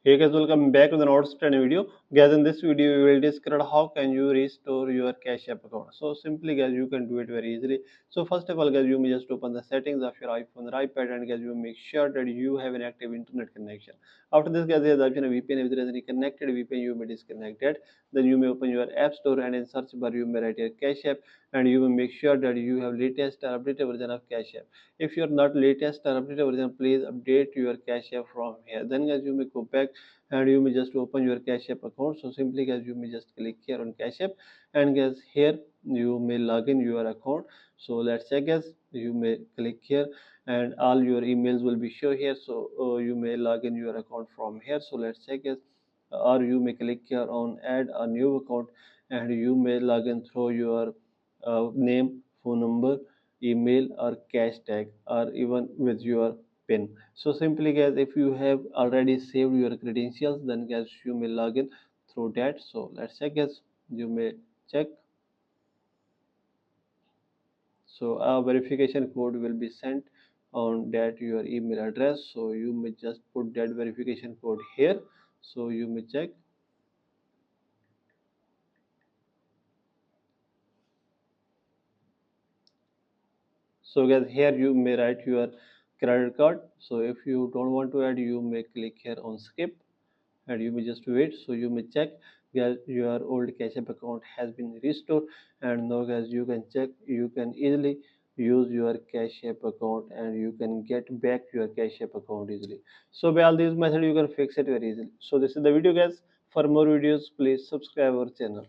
Hey guys, welcome back to the Notes 10 video. Guys, in this video, we will discuss how can you restore your Cash App account. So simply, guys, you can do it very easily. So first of all, guys, you may just open the settings of your iPhone or iPad, and guys, you make sure that you have an active internet connection. After this, guys, there's option of VPN. If there is any connected VPN, you may disconnect it. Then you may open your App Store, and in search bar, you may write your Cash App, and you will make sure that you have latest or updated version of Cash App. If you're not latest or updated version, please update your Cash App from here. Then, guys, you may go back and you may just open your Cash App account. So simply, guys, you may just click here on Cash App, and guys, here you may log in your account. So let's check, guys, you may click here and all your emails will be show here. So you may log in your account from here. So let's check, guys, or you may click here on add a new account, and you may log in through your name, phone number, email, or cash tag, or even with your pin. So simply, guys, if you have already saved your credentials, then guys, you may log in through that. So let's check, guys, you may check. So a verification code will be sent on that your email address. So you may just put that verification code here. So you may check. So guys, here you may write your credit card. So if you don't want to add, you may click here on skip, and you may just wait. So you may check, guys, your old Cash App account has been restored, and now, guys, you can check, you can easily use your Cash App account, and you can get back your Cash App account easily. So by all these methods, you can fix it very easily. So this is the video, guys. For more videos, please subscribe our channel.